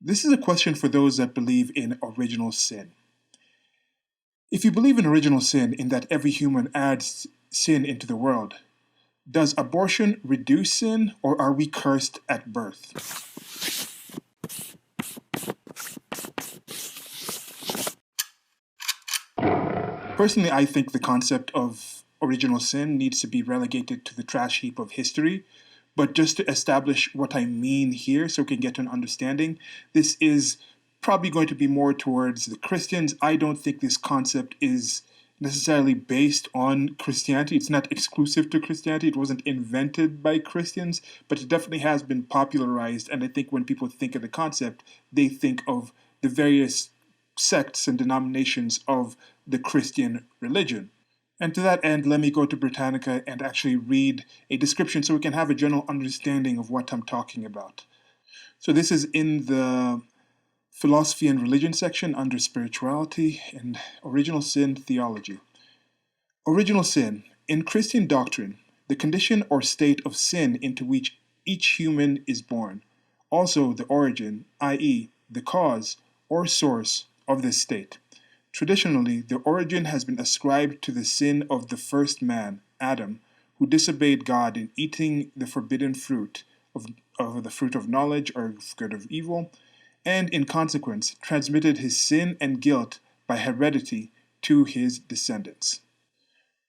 This is a question for those that believe in original sin. If you believe in original sin, in that every human adds sin into the world, does abortion reduce sin, or are we cursed at birth? Personally, I think the concept of original sin needs to be relegated to the trash heap of history. But just to establish what I mean here so we can get an understanding, this is probably going to be more towards the Christians. I don't think this concept is necessarily based on Christianity. It's not exclusive to Christianity. It wasn't invented by Christians, but it definitely has been popularized. And I think when people think of the concept, they think of the various sects and denominations of the Christian religion. And to that end, let me go to Britannica and actually read a description so we can have a general understanding of what I'm talking about. So this is in the Philosophy and Religion section under Spirituality and Original Sin Theology. Original sin. In Christian doctrine, the condition or state of sin into which each human is born. Also the origin, i.e., the cause or source of this state. Traditionally, the origin has been ascribed to the sin of the first man, Adam, who disobeyed God in eating the forbidden fruit of the fruit of knowledge or of good or evil, and in consequence transmitted his sin and guilt by heredity to his descendants.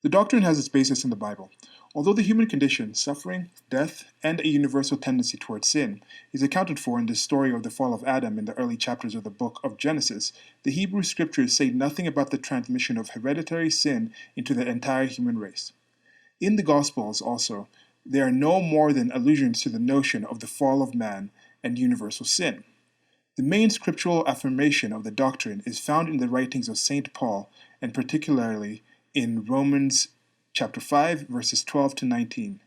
The doctrine has its basis in the Bible. Although the human condition, suffering, death, and a universal tendency towards sin is accounted for in the story of the fall of Adam in the early chapters of the book of Genesis, the Hebrew scriptures say nothing about the transmission of hereditary sin into the entire human race. In the Gospels also, there are no more than allusions to the notion of the fall of man and universal sin. The main scriptural affirmation of the doctrine is found in the writings of St. Paul, and particularly in Romans chapter 5, verses 12 to 19,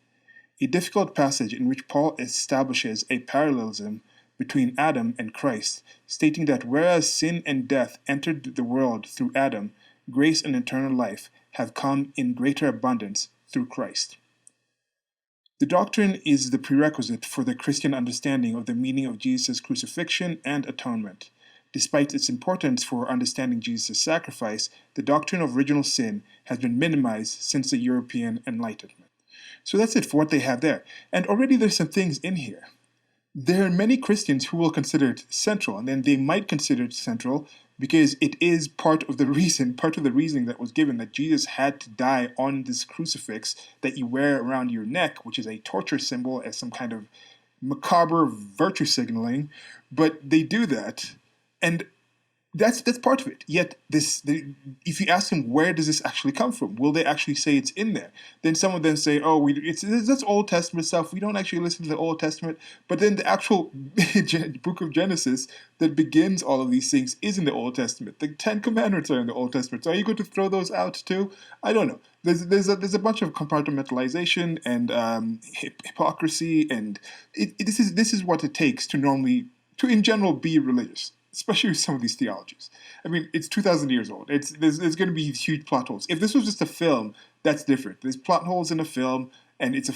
a difficult passage in which Paul establishes a parallelism between Adam and Christ, stating that whereas sin and death entered the world through Adam, grace and eternal life have come in greater abundance through Christ. The doctrine is the prerequisite for the Christian understanding of the meaning of Jesus' crucifixion and atonement. Despite its importance for understanding Jesus' sacrifice, the doctrine of original sin has been minimized since the European Enlightenment. So that's it for what they have there. And already there's some things in here. There are many Christians who will consider it central, and then they might consider it central because it is part of the reasoning that was given that Jesus had to die on this crucifix that you wear around your neck, which is a torture symbol as some kind of macabre virtue signaling. But they do that. And that's part of it. Yet, if you ask them where does this actually come from, will they actually say it's in there? Then some of them say, "Oh, that's Old Testament stuff. We don't actually listen to the Old Testament." But then the actual book of Genesis that begins all of these things is in the Old Testament. The Ten Commandments are in the Old Testament. So are you going to throw those out too? I don't know. There's a bunch of compartmentalization and hypocrisy, and this is what it takes to in general be religious. Especially with some of these theologies. I mean, it's 2,000 years old. There's going to be huge plot holes. If this was just a film, that's different. There's plot holes in a film, and it's a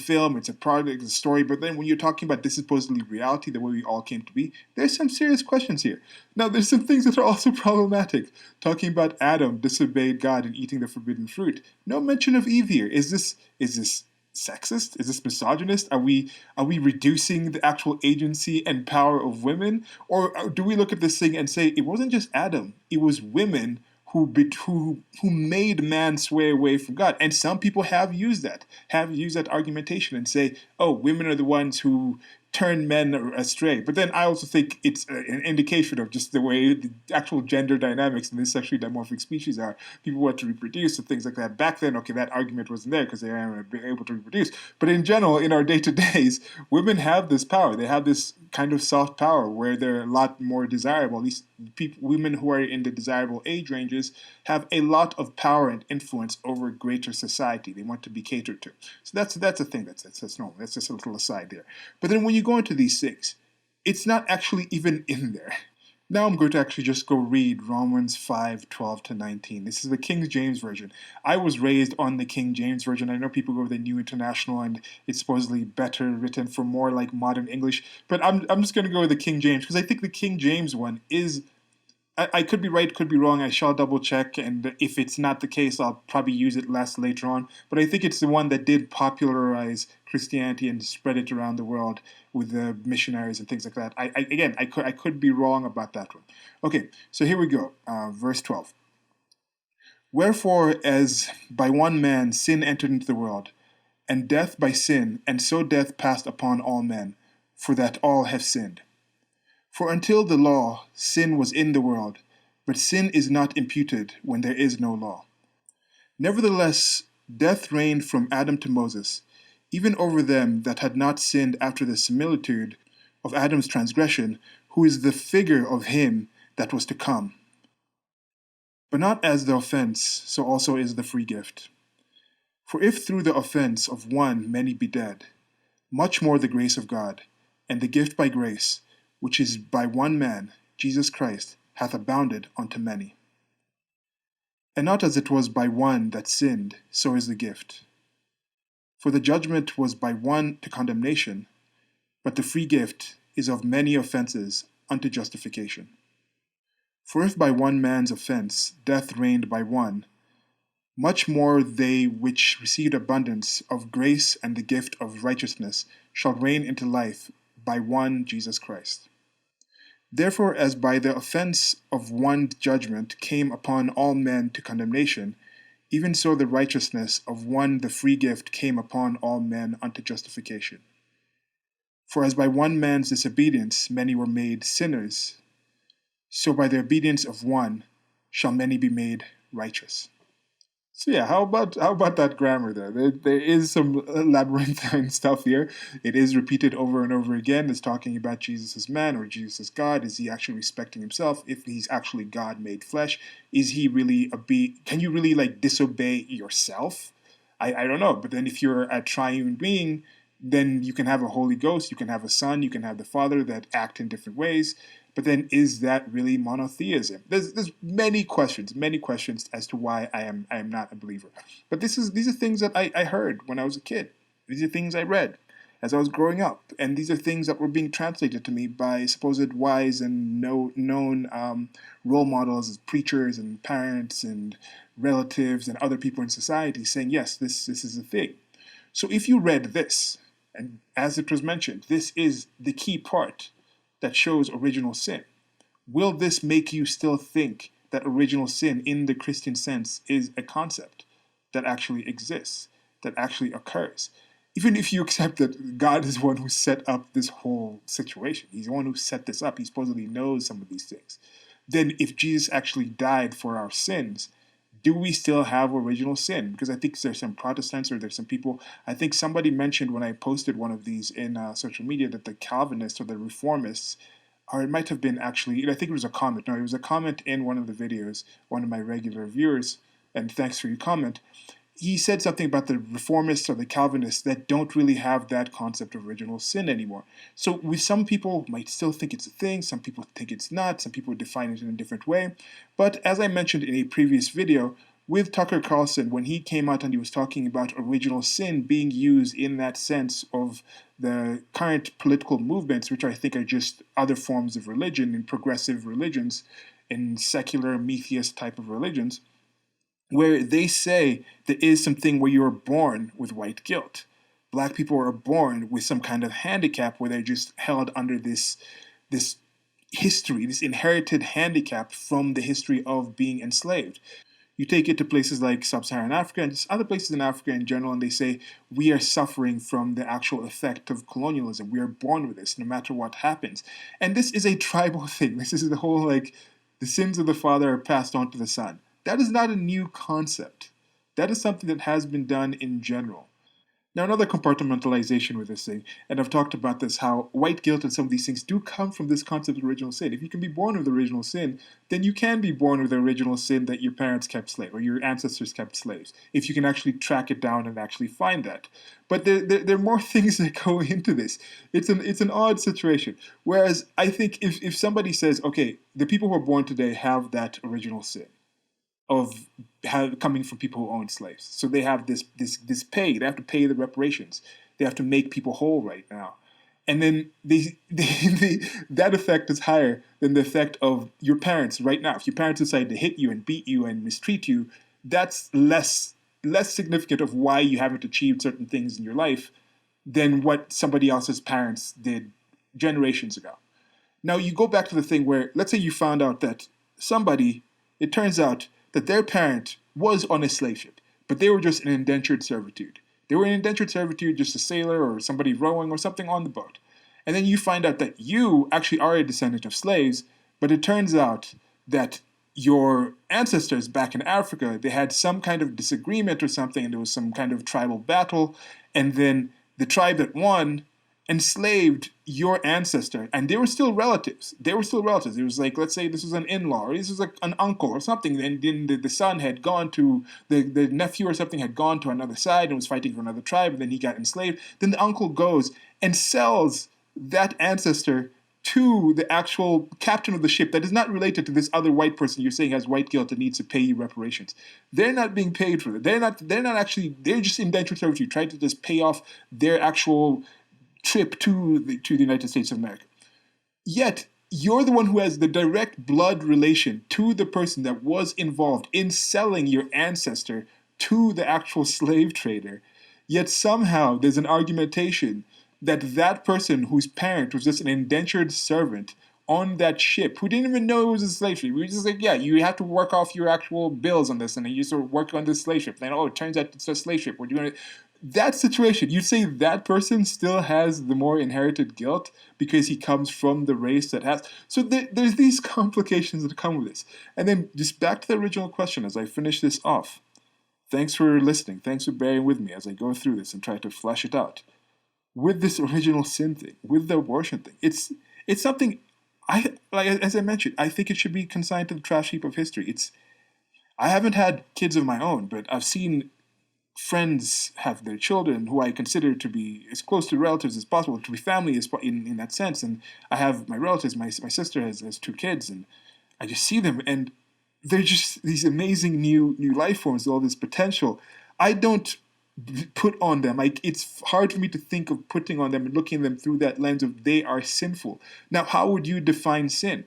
product, it's a story. But then when you're talking about this supposedly reality, the way we all came to be, there's some serious questions here. Now, there's some things that are also problematic. Talking about Adam disobeyed God in eating the forbidden fruit. No mention of Eve here. Is this sexist? Is this misogynist? Are we reducing the actual agency and power of women, or do we look at this thing and say it wasn't just Adam, it was women who made man sway away from God? And some people have used that argumentation and say, oh, women are the ones who turn men astray. But then I also think it's an indication of just the way the actual gender dynamics in this sexually dimorphic species are. People want to reproduce and things like that. Back then, okay, that argument wasn't there because they weren't able to reproduce. But in general, in our day-to-days, women have this power. They have this kind of soft power where they're a lot more desirable. At least women who are in the desirable age ranges have a lot of power and influence over greater society. They want to be catered to. So that's a thing. That's normal. That's just a little aside there. But then when you go into these things, it's not actually even in there. Now I'm going to actually just go read Romans 5:12 to 19. This is the King James Version. I was raised on the King James Version. I know people go with the New International and it's supposedly better written for more like modern English, but I'm just going to go with the King James because I think the King James one is I could be right, could be wrong. I shall double check, and if it's not the case, I'll probably use it less later on. But I think it's the one that did popularize Christianity and spread it around the world with the missionaries and things like that. Again, I could be wrong about that one. Okay, so here we go. Verse 12. Wherefore, as by one man sin entered into the world, and death by sin, and so death passed upon all men, for that all have sinned. For until the law, sin was in the world, but sin is not imputed when there is no law. Nevertheless, death reigned from Adam to Moses, even over them that had not sinned after the similitude of Adam's transgression, who is the figure of him that was to come. But not as the offense, so also is the free gift. For if through the offense of one many be dead, much more the grace of God, and the gift by grace, which is by one man, Jesus Christ, hath abounded unto many. And not as it was by one that sinned, so is the gift. For the judgment was by one to condemnation, but the free gift is of many offenses unto justification. For if by one man's offense death reigned by one, much more they which received abundance of grace and the gift of righteousness shall reign into life by one Jesus Christ. Therefore, as by the offense of one judgment came upon all men to condemnation, even so the righteousness of one the free gift came upon all men unto justification. For as by one man's disobedience many were made sinners, so by the obedience of one shall many be made righteous. So yeah, how about that grammar there? There is some labyrinthine stuff here. It is repeated over and over again. It's talking about Jesus as man or Jesus as God. Is he actually respecting himself? If he's actually God made flesh, is he really can you really like disobey yourself? I don't know. But then if you're a triune being, then you can have a Holy Ghost, you can have a Son, you can have the Father that act in different ways. But then is that really monotheism? There's many questions as to why I am not a believer. But these are things that I heard when I was a kid. These are things I read as I was growing up, and these are things that were being translated to me by supposed wise and known role models as preachers and parents and relatives and other people in society, saying yes, this is a thing. So if you read this, and as it was mentioned, this is the key part that shows original sin. Will this make you still think that original sin in the Christian sense is a concept that actually exists, that actually occurs? Even if you accept that God is the one who set up this whole situation, he's the one who set this up, he supposedly knows some of these things, then if Jesus actually died for our sins, do we still have original sin? Because I think there's some Protestants or there's some people, I think somebody mentioned when I posted one of these in social media that the Calvinists or the Reformists, or it might have been actually, I think it was a comment. No, it was a comment in one of the videos, one of my regular viewers, and thanks for your comment. He said something about the Reformists or the Calvinists that don't really have that concept of original sin anymore. So with some people might still think it's a thing, some people think it's not, some people define it in a different way. But as I mentioned in a previous video, with Tucker Carlson, when he came out and he was talking about original sin being used in that sense of the current political movements, which I think are just other forms of religion in progressive religions, in secular, metheist type of religions, where they say there is something where you are born with white guilt. Black people are born with some kind of handicap where they're just held under this history, this inherited handicap from the history of being enslaved. You take it to places like sub-Saharan Africa and just other places in Africa in general, and they say we are suffering from the actual effect of colonialism. We are born with this, no matter what happens. And this is a tribal thing. This is the whole the sins of the father are passed on to the son. That is not a new concept. That is something that has been done in general. Now, another compartmentalization with this thing, and I've talked about this, how white guilt and some of these things do come from this concept of original sin. If you can be born with original sin, then you can be born with the original sin that your parents kept slaves or your ancestors kept slaves, if you can actually track it down and actually find that. But there are more things that go into this. It's an odd situation. Whereas I think if somebody says, okay, the people who are born today have that original sin, of coming from people who own slaves. So they have this pay. They have to pay the reparations. They have to make people whole right now. And then that effect is higher than the effect of your parents right now. If your parents decide to hit you and beat you and mistreat you, that's less significant of why you haven't achieved certain things in your life than what somebody else's parents did generations ago. Now you go back to the thing where, let's say you found out that somebody, it turns out that their parent was on a slave ship, but they were just in indentured servitude. They were in indentured servitude, just a sailor or somebody rowing or something on the boat. And then you find out that you actually are a descendant of slaves, but it turns out that your ancestors back in Africa, they had some kind of disagreement or something, and there was some kind of tribal battle, and then the tribe that won enslaved your ancestor, and they were still relatives. They were still relatives. It was like, let's say this was an in-law, or this was like an uncle or something, and then the son had gone to, the nephew or something had gone to another side and was fighting for another tribe, and then he got enslaved. Then the uncle goes and sells that ancestor to the actual captain of the ship that is not related to this other white person you're saying has white guilt and needs to pay you reparations. They're not being paid for it. They're not actually, they're just indentured servitude, trying to just pay off their actual trip to the United States of America. Yet, you're the one who has the direct blood relation to the person that was involved in selling your ancestor to the actual slave trader. Yet somehow there's an argumentation that that person whose parent was just an indentured servant on that ship, who didn't even know it was a slave ship. We were just like, yeah, you have to work off your actual bills on this, and then you sort of work on this slave ship. Then, oh, it turns out it's a slave ship. We're doing it. That situation, you'd say that person still has the more inherited guilt because he comes from the race that has. So there's these complications that come with this. And then just back to the original question as I finish this off. Thanks for listening. Thanks for bearing with me as I go through this and try to flesh it out. With this original sin thing, with the abortion thing, it's something as I mentioned, I think it should be consigned to the trash heap of history. I haven't had kids of my own, but I've seen friends have their children who I consider to be as close to relatives as possible, to be family in that sense. And I have my relatives, my sister has two kids, and I just see them, and they're just these amazing new life forms with all this potential. I don't put on them. Like, it's hard for me to think of putting on them and looking at them through that lens of they are sinful. Now, how would you define sin?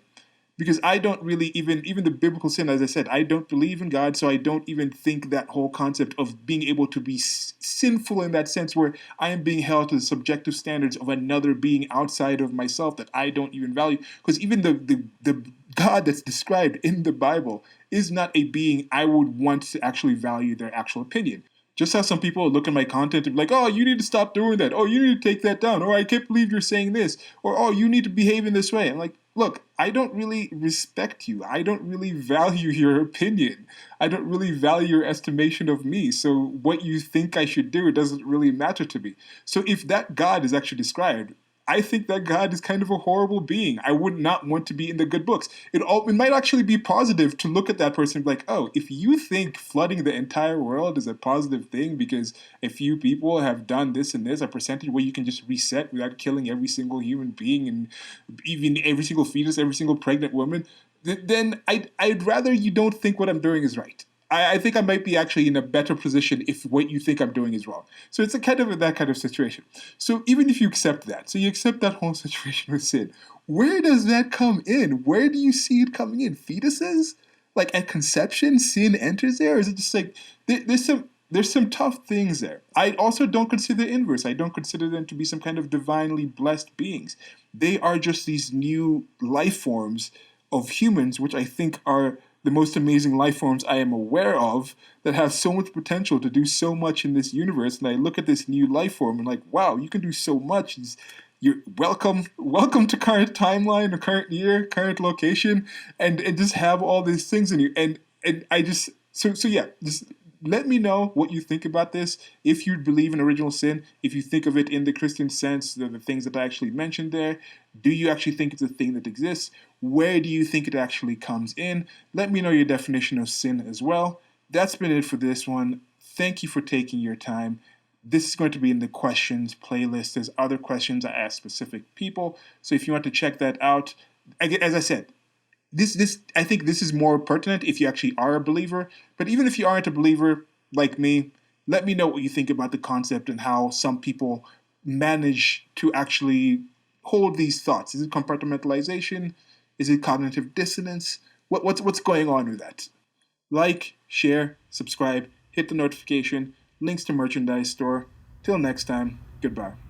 Because I don't really even the biblical sin, as I said, I don't believe in God, so I don't even think that whole concept of being able to be sinful in that sense where I am being held to the subjective standards of another being outside of myself that I don't even value. Because even the God that's described in the Bible is not a being I would want to actually value their actual opinion. Just how some people look at my content and be like, oh, you need to stop doing that. Oh, you need to take that down. Or I can't believe you're saying this. Or, oh, you need to behave in this way. I'm like, look, I don't really respect you. I don't really value your opinion. I don't really value your estimation of me. So what you think I should do, it doesn't really matter to me. So if that God is actually described, I think that God is kind of a horrible being. I would not want to be in the good books. It might actually be positive to look at that person and be like, oh, if you think flooding the entire world is a positive thing because a few people have done this and this, a percentage where you can just reset without killing every single human being and even every single fetus, every single pregnant woman, then I'd rather you don't think what I'm doing is right. I think I might be actually in a better position if what you think I'm doing is wrong. So it's a kind of that kind of situation. So even if you accept that, so you accept that whole situation with sin, where does that come in? Where do you see it coming in? Fetuses? Like at conception, sin enters there? Or is it just like there's some tough things there? I also don't consider the inverse. I don't consider them to be some kind of divinely blessed beings. They are just these new life forms of humans, which I think are the most amazing life forms I am aware of that have so much potential to do so much in this universe. And I look at this new life form and like, wow, you can do so much. You're welcome to current timeline, or current year, current location, and just have all these things in you. And I just so yeah, just let me know what you think about this. If you believe in original sin, if you think of it in the Christian sense, the things that I actually mentioned there, do you actually think it's a thing that exists? Where do you think it actually comes in? Let me know your definition of sin as well. That's been it for this one. Thank you for taking your time. This is going to be in the questions playlist. There's other questions I ask specific people. So if you want to check that out, as I said, this I think this is more pertinent if you actually are a believer. But even if you aren't a believer like me, let me know what you think about the concept and how some people manage to actually hold these thoughts. Is it compartmentalization? Is it cognitive dissonance? What's going on with that? Like, share, subscribe, hit the notification, links to merchandise store. Till next time, goodbye.